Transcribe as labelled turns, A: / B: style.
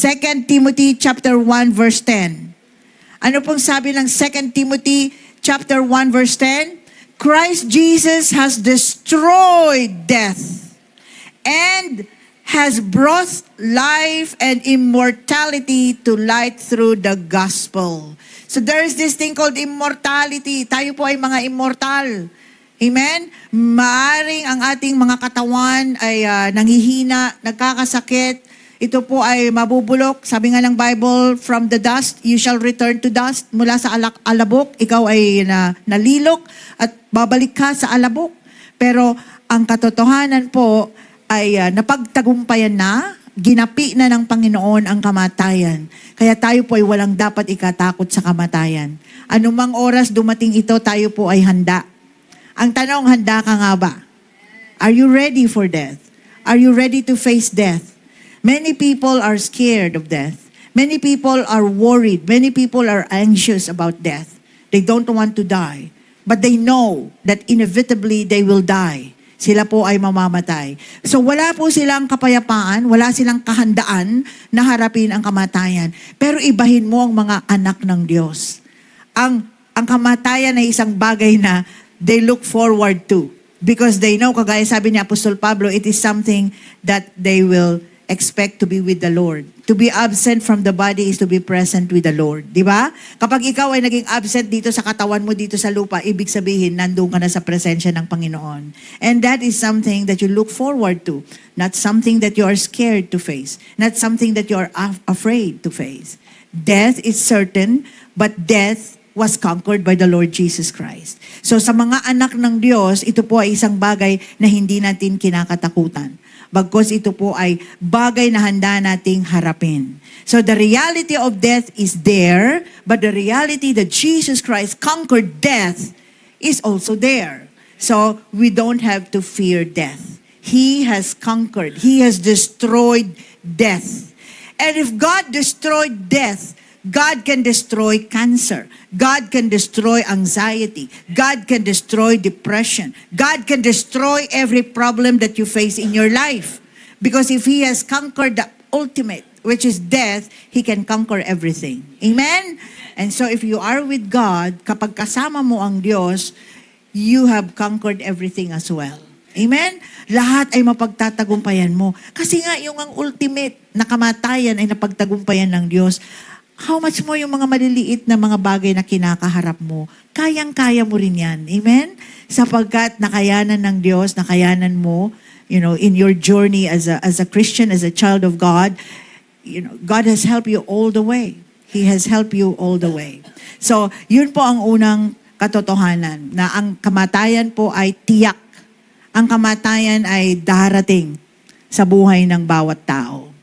A: 2 Timothy chapter 1 verse 10. Ano pong sabi ng 2 Timothy chapter 1 verse 10? Christ Jesus has destroyed death and has brought life and immortality to light through the gospel. So there is this thing called immortality. Tayo po ay mga immortal. Amen? Maaring ang ating mga katawan ay nanghihina, nagkakasakit. Ito po ay mabubulok. Sabi nga ng Bible, from the dust, you shall return to dust. Mula sa alabok, ikaw ay nalilok at babalik ka sa alabok. Pero ang katotohanan po ay napagtagumpayan na, ginapi na ng Panginoon ang kamatayan. Kaya tayo po ay walang dapat ikatakot sa kamatayan. Anumang oras dumating ito, tayo po ay handa. Ang tanong, handa ka nga ba? Are you ready for death? Are you ready to face death? Many people are scared of death. Many people are worried. Many people are anxious about death. They don't want to die. But they know that inevitably they will die. Sila po ay mamamatay. So wala po silang kapayapaan, wala silang kahandaan na harapin ang kamatayan. Pero ibahin mo ang mga anak ng Diyos. Ang kamatayan ay isang bagay na they look forward to. Because they know, kagaya sabi ni Apostol Pablo, it is something that they will expect to be with the Lord. To be absent from the body is to be present with the Lord. Di ba? Kapag ikaw ay naging absent dito sa katawan mo, dito sa lupa, ibig sabihin, nandun ka na sa presensya ng Panginoon. And that is something that you look forward to. Not something that you are scared to face. Not something that you are afraid to face. Death is certain, but death was conquered by the Lord Jesus Christ. So sa mga anak ng Diyos, ito po ay isang bagay na hindi natin kinakatakutan. Bagkus ito po ay bagay na handa nating harapin. So the reality of death is there, but the reality that Jesus Christ conquered death is also there. So we don't have to fear death. He has conquered. He has destroyed death. And if God destroyed death, God can destroy cancer. God can destroy anxiety. God can destroy depression. God can destroy every problem that you face in your life. Because if He has conquered the ultimate, which is death, He can conquer everything. Amen? And so if you are with God, kapag kasama mo ang Diyos, you have conquered everything as well. Amen? Lahat ay mapagtatagumpayan mo. Kasi nga, yung ang ultimate na kamatayan ay napagtagumpayan ng Diyos. How much more yung mga maliliit na mga bagay na kinakaharap mo, kayang-kaya mo rin yan. Amen? Sapagkat nakayanan ng Diyos, nakayanan mo, in your journey as a Christian, as a child of God, God has helped you all the way. He has helped you all the way. So, yun po ang unang katotohanan, na ang kamatayan po ay tiyak. Ang kamatayan ay darating sa buhay ng bawat tao.